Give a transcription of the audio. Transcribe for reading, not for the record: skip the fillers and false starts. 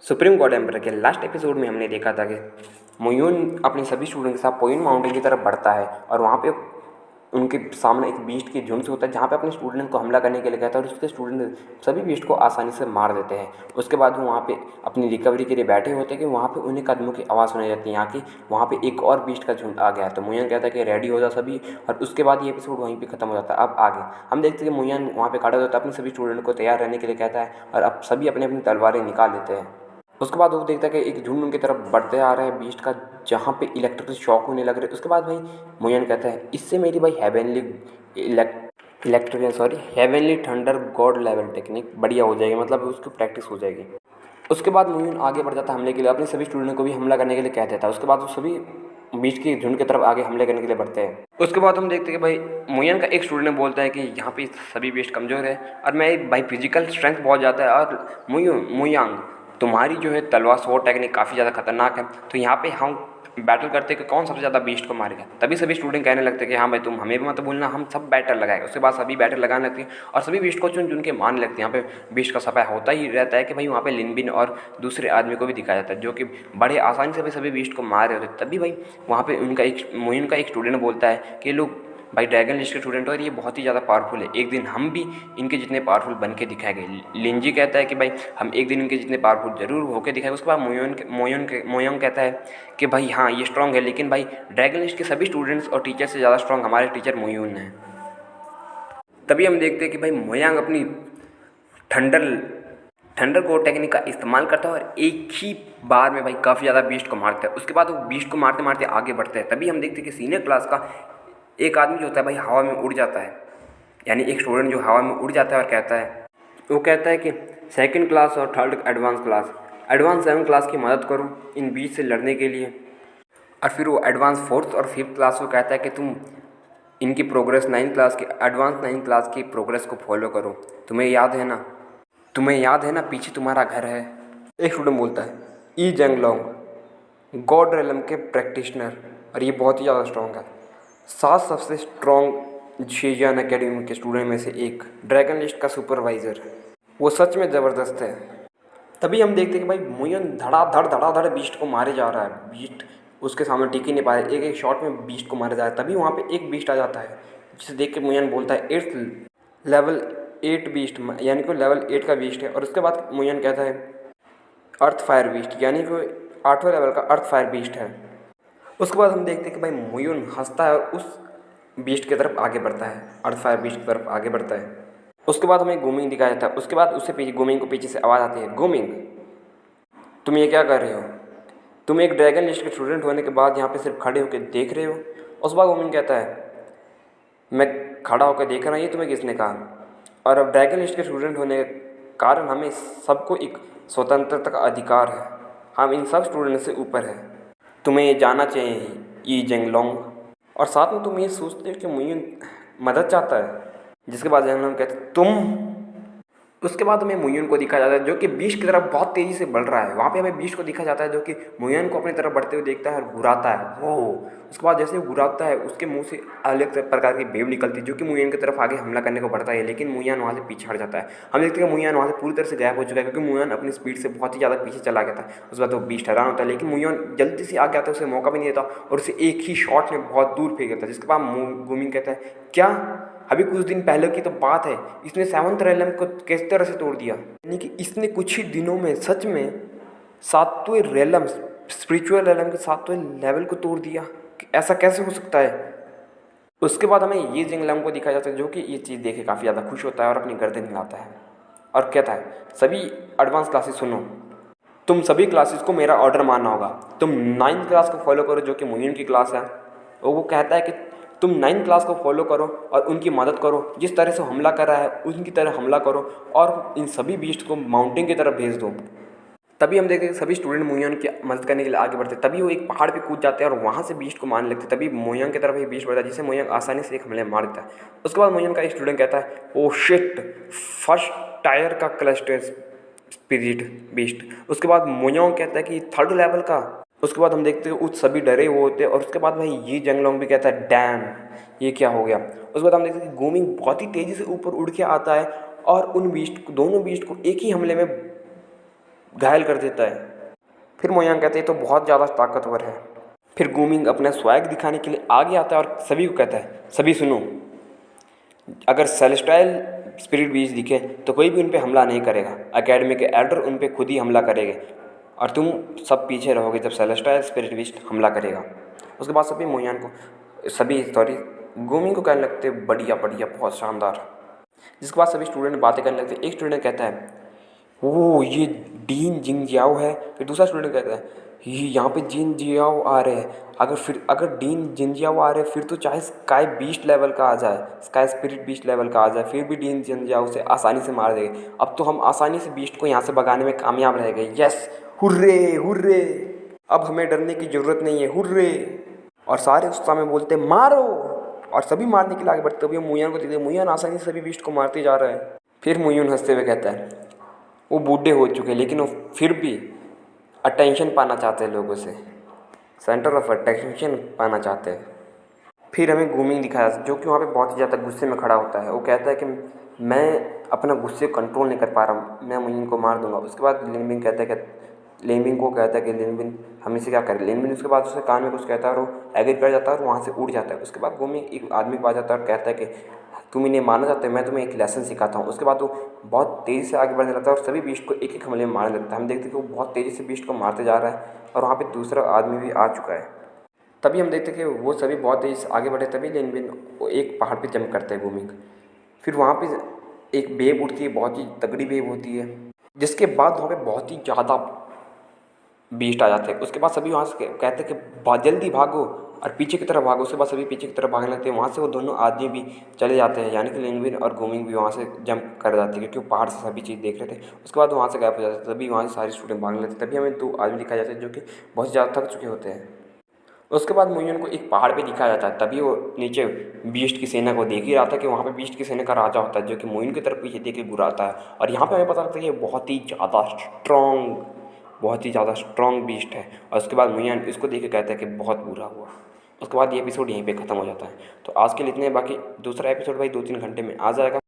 Supreme court emperor के last episode में हमने देखा था कि मोयून अपने सभी स्टूडेंट के साथ पोइन माउंटेन की तरफ बढ़ता है और वहाँ पे उनके सामने एक बीस्ट की झुंड से होता है जहाँ पे अपने स्टूडेंट को हमला करने के लिए कहता है और उसके स्टूडेंट सभी बीस्ट को आसानी से मार देते हैं। उसके बाद वो वहाँ पे अपनी रिकवरी के लिए बैठे होते हैं कि वहाँ पे उन्हें कदमों की आवाज़ सुनाई जाती है यहाँ की वहाँ पे एक और बीस्ट का झुंड आ गया। तो मोयन कहता है कि रेडी हो जाओ सभी, और उसके बाद ये एपिसोड वहीं पर खत्म हो जाता है। अब आगे हम देखते हैं कि मोयन वहाँ पर खड़ा होता है, अपने सभी स्टूडेंट को तैयार रहने के लिए कहता है और अब सभी अपनी अपनी तलवारें निकाल लेते हैं। उसके बाद वो देखता है कि एक झुंड उनकी तरफ बढ़ते आ रहा है बीस्ट का, जहाँ पे इलेक्ट्रिकल शॉक होने लग रहे। उसके बाद भाई मोयन कहता है इससे मेरी भाई heavenly thunder God level technique बढ़िया हो जाएगी, मतलब उसकी प्रैक्टिस हो जाएगी। उसके बाद मोयन आगे बढ़ जाता है हमले के लिए, अपने सभी स्टूडेंट को भी हमला करने के लिए कह देता है। उसके बाद वो सभी बीस्ट की झुंड की तरफ आगे हमले करने के लिए बढ़ते हैं। उसके बाद हम देखते हैं कि भाई मोयन का एक स्टूडेंट बोलता है कि यहाँ पे सभी बीस्ट कमज़ोर है और मैं भाई फिजिकल स्ट्रेंथ बहुत ज़्यादा है और मोयांग तुम्हारी जो है तलवार स्वॉर्ड टेक्निक काफ़ी ज़्यादा खतरनाक है, तो यहाँ पे हम बैटल करते हैं कि कौन सबसे ज़्यादा बीस्ट को मारेगा। तभी सभी स्टूडेंट कहने लगते हैं कि हाँ भाई तुम हमें भी मत बोलना, हम सब बैटल लगाएंगे। उसके बाद सभी बैटल लगाने लगते हैं और सभी बीस्ट को चुन चुन के मारने लगते हैं। यहाँ पे बीस्ट का सफाया होता ही रहता है कि भाई वहाँ पे लिनबिन और दूसरे आदमी को भी दिखाया जाता है जो कि बड़े आसानी से सभी बीस्ट को मार रहे होते हैं। तभी भाई वहाँ पे उनका एक मोइन का एक स्टूडेंट बोलता है कि लोग भाई ड्रैगन लिस्ट के स्टूडेंट और ये बहुत ही ज़्यादा पावरफुल है, एक दिन हम भी इनके जितने पावरफुल बन के दिखाएंगे। लिंजी कहता है कि भाई हम एक दिन इनके जितने पावरफुल जरूर होकर दिखाएंगे। उसके बाद मोयोंग कहता है कि भाई हाँ ये स्ट्रॉन्ग है, लेकिन भाई ड्रैगन लिस्ट के सभी स्टूडेंट्स और टीचर से ज़्यादा स्ट्रॉन्ग हमारे टीचर मोयून हैं। तभी हम देखते हैं कि भाई मोयांग अपनी थंडर कोर टेक्निक का इस्तेमाल करता है और एक ही बार में भाई काफ़ी ज़्यादा बीस्ट को मारता है। उसके बाद वो बीस्ट को मारते मारते आगे बढ़ता है। तभी हम देखते हैं कि सीनियर क्लास का एक आदमी जो होता है भाई हवा में उड़ जाता है, यानी एक स्टूडेंट जो हवा में उड़ जाता है और कहता है कि सेकंड क्लास और थर्ड एडवांस 7 क्लास की मदद करो इन बीच से लड़ने के लिए। और फिर वो एडवांस 4th और 5th क्लास को कहता है कि तुम इनकी प्रोग्रेस एडवांस 9 क्लास की प्रोग्रेस को फॉलो करो। तुम्हें याद है ना पीछे तुम्हारा घर है। एक स्टूडेंट बोलता है ई जंगलोंग गॉड रेलम के प्रैक्टिशनर, और ये बहुत ही ज़्यादा स्ट्रॉन्ग है, 7 सबसे स्ट्रॉन्ग शेजियान एकेडमी के स्टूडेंट में से एक, ड्रैगन लिस्ट का सुपरवाइज़र, वो सच में ज़बरदस्त है। तभी हम देखते हैं कि भाई मोयन धड़ाधड़ बीस्ट को मारे जा रहा है। बीस्ट उसके सामने टिक ही नहीं पाया, एक एक शॉट में बीस्ट को मारा जा रहा है। तभी वहाँ पे एक बीस्ट आ जाता है जिसे देख के मोयन बोलता है इट्स लेवल 8 बीस्ट, यानी कि लेवल 8 का बीस्ट है। और उसके बाद मोयन कहता है अर्थ फायर बीस्ट, यानी कि 8वें लेवल का अर्थ फायर बीस्ट है। उसके बाद हम देखते हैं कि भाई मोयून हंसता है और उस बीस्ट की तरफ आगे बढ़ता है, अर्थ फायर बीस्ट की तरफ आगे बढ़ता है। उसके बाद हमें गोमिंग दिखाया जाता है। उसके बाद उससे पीछे गोमिंग को पीछे से आवाज़ आती है, गोमिंग तुम ये क्या कर रहे हो? तुम एक ड्रैगन लिस्ट के स्टूडेंट होने के बाद यहाँ पे सिर्फ खड़े होकर देख रहे हो। उस बाद गोमिंग कहता है मैं खड़ा होकर देख रहा हूँ, ये तुम्हें किसने कहा? और अब ड्रैगन लिस्ट के स्टूडेंट होने के कारण हमें सबको एक स्वतंत्रता का अधिकार है, हम इन सब स्टूडेंट से ऊपर है। तुम्हें ये जानना चाहिए ई जेंगलोंग। और साथ में तुम ये सोचते हो कि मोयून मदद चाहता है। जिसके बाद जेंगलोंग कहते तुम। उसके बाद हमें मोयून को दिखा जाता है जो कि बीस्ट की तरफ बहुत तेज़ी से बढ़ रहा है। वहाँ पे हमें बीस्ट को दिखा जाता है जो कि मोयून को अपनी तरफ बढ़ते हुए देखता है और घुराता है वो। उसके बाद जैसे वो घुराता है उसके मुंह से अलग प्रकार की वेव निकलती है जो कि मोयून की तरफ आगे हमला करने को बढ़ता है, लेकिन मोयून वहाँ से पीछे हट जाता है। हम देखते हैं कि मोयून वहाँ से पूरी तरह से गायब हो चुका है क्योंकि मोयून अपनी स्पीड से बहुत ही ज़्यादा पीछे चला गया था। उसके बाद वो बीस्ट हैरान होता है, लेकिन मोयून जल्दी से आगे आता है, उसे मौका भी नहीं देता और उसे एक ही शॉट में बहुत दूर फेंक देता है। जिसके बाद गोमिंग कहता है क्या अभी कुछ दिन पहले की तो बात है, इसने 7th रेलम को किस तरह से तोड़ दिया, यानी कि इसने कुछ ही दिनों में सच में 7वें रेलम स्पिरिचुअल रेलम के 7वें लेवल को तोड़ दिया। ऐसा कैसे हो सकता है? उसके बाद हमें ये जिंगलंग को दिखाया जाता है जो कि ये चीज़ देखे काफ़ी ज़्यादा खुश होता है और अपनी गर्दन हिलाता है और कहता है सभी एडवांस क्लासेस सुनो, तुम सभी क्लासेस को मेरा ऑर्डर मानना होगा। तुम 9th क्लास को फॉलो करो जो कि मोयून की क्लास है, और वो कहता है कि तुम 9th क्लास को फॉलो करो और उनकी मदद करो, जिस तरह से हमला कर रहा है उनकी तरह हमला करो और इन सभी बीस्ट को माउंटेन की तरफ भेज दो। तभी हम देखते हैं सभी स्टूडेंट मोयून की मदद करने के लिए आगे बढ़ते हैं। तभी वो एक पहाड़ पे कूद जाते हैं और वहाँ से बीस्ट को मारने लगते हैं। तभी मोयून की तरफ एक बीस्ट बढ़ता है जिसे मोयून आसानी से एक हमले मार देता है। उसके बाद मोयून का एक स्टूडेंट कहता है ओ शिट, फर्स्ट टायर का क्लस्टर स्पिरिट बीस्ट। उसके बाद मोयून कहता है कि 3rd लेवल का। उसके बाद हम देखते हैं उस सभी डरे हुए होते हैं और उसके बाद भाई ये जंगलोंग भी कहता है डैम ये क्या हो गया। उसके बाद हम देखते हैं कि गोमिंग बहुत ही तेज़ी से ऊपर उड़ के आता है और उन बीस्ट को दोनों बीस्ट को एक ही हमले में घायल कर देता है। फिर मोयांग कहते हैं तो बहुत ज़्यादा ताकतवर है। फिर गूमिंग अपना स्वैग दिखाने के लिए आगे आता है और सभी को कहता है, सभी सुनो, अगर सेलेस्टाइल स्पिरिट बीज दिखे तो कोई भी उन पे हमला नहीं करेगा, एकेडमी के एल्डर उन पे खुद ही हमला करेंगे और तुम सब पीछे रहोगे जब सेलेस्टाइल स्पिरिट बीज हमला करेगा। उसके बाद सभी गूमिंग को कहने लगते बढ़िया बढ़िया, बहुत शानदार। जिसके बाद सभी स्टूडेंट बातें करने लगते। एक स्टूडेंट कहता है, ओह ये डीन जिंगजियाओ है। फिर दूसरा स्टूडेंट कहता है, ये यहाँ पे जिंगजियाओ आ रहे हैं, अगर डीन जिंगजियाओ आ रहे हैं फिर तो चाहे स्काई बीस्ट लेवल का आ जाए, स्काई स्पिरिट बीस्ट लेवल का आ जाए, फिर भी डीन जिंगजियाओ से आसानी से मार देंगे। अब तो हम आसानी से बीस्ट को यहाँ से भगाने में कामयाब रह गए। यस, हुर्रे हुर्रे, अब हमें डरने की ज़रूरत नहीं है, हुर्रे। और सारे उत्साह में बोलते मारो, और सभी मारने के लिए आगे बढ़ते हुए मुयान को देखते, मुयान आसानी से सभी बीस्ट को मारते जा रहा है। फिर मुयान हंसते हुए कहता है, वो बूढ़े हो चुके हैं लेकिन वो फिर भी अटेंशन पाना चाहते हैं लोगों से, सेंटर ऑफ अटेंशन पाना चाहते हैं। फिर हमें गूमिंग दिखाया जो कि वहाँ पे बहुत ही ज़्यादा गुस्से में खड़ा होता है। वो कहता है कि मैं अपना गुस्से कंट्रोल नहीं कर पा रहा हूँ, मैं मुइन को मार दूंगा। उसके बाद लिनबिन को कहता है कि लिनबिन हम इसे क्या करें। लिनबिन उसके बाद उसके कान में कुछ कहता है और वो एग्री कर जाता है और वहाँ से उड़ जाता है। उसके बाद गूमिंग एक आदमी के पास जाता है और कहता है कि तुम इन्हें मारना चाहते हो, मैं तुम्हें एक लेसन सिखाता हूँ। उसके बाद वो बहुत तेज़ी से आगे बढ़ने लगता है और सभी बीस्ट को एक एक हमले में मारने लगता है। हम देखते हैं कि वो बहुत तेज़ी से बीस्ट को मारते जा रहा है और वहाँ पे दूसरा आदमी भी आ चुका है। तभी हम देखते हैं कि वो सभी बहुत तेज़ी से आगे बढ़े। तभी लिनबिन एक पहाड़ पे जंप करते हैं गूमिंग। फिर वहाँ पे एक वेव उठती है, बहुत ही तगड़ी वेव होती है, जिसके बाद वहाँ पे बहुत ही ज़्यादा बीस्ट आ जाते हैं। उसके बाद सभी वहाँ से कहते हैं कि जल्दी भागो और पीछे की तरफ भागो। उसके बाद सभी पीछे की तरफ भागने लगते हैं। वहाँ से वो दोनों आदमी भी चले जाते हैं, यानी कि लिनबिन और गूमिंग भी वहाँ से जंप कर जाती है क्योंकि वो पहाड़ से सभी चीज़ देख रहे थे। उसके बाद वहाँ से गायब हो जाते हैं। तभी वहाँ से सारे स्टूडेंट भागने लगते हैं। तभी हमें दो आदमी दिखाए जाते हैं जो कि बहुत ज़्यादा थक चुके होते हैं। उसके बाद मुइन को एक पहाड़ पे दिखाया जाता है। तभी वो नीचे बीस्ट की सेना को देख ही रहा था कि वहाँ पे बीस्ट की सेना का राजा होता है जो कि मुइन की तरफ पीछे देख के गुर्राता है। और यहाँ पे हमें पता लगता है कि बहुत ही ज़्यादा स्ट्रॉन्ग बीस्ट है। और उसके बाद मुइन इसको देख के कहता है कि बहुत बुरा हुआ। उसके बाद ये एपिसोड यहीं पे ख़त्म हो जाता है। तो आज के लिए इतने, बाकी दूसरा एपिसोड भाई 2-3 घंटे में आ जाएगा।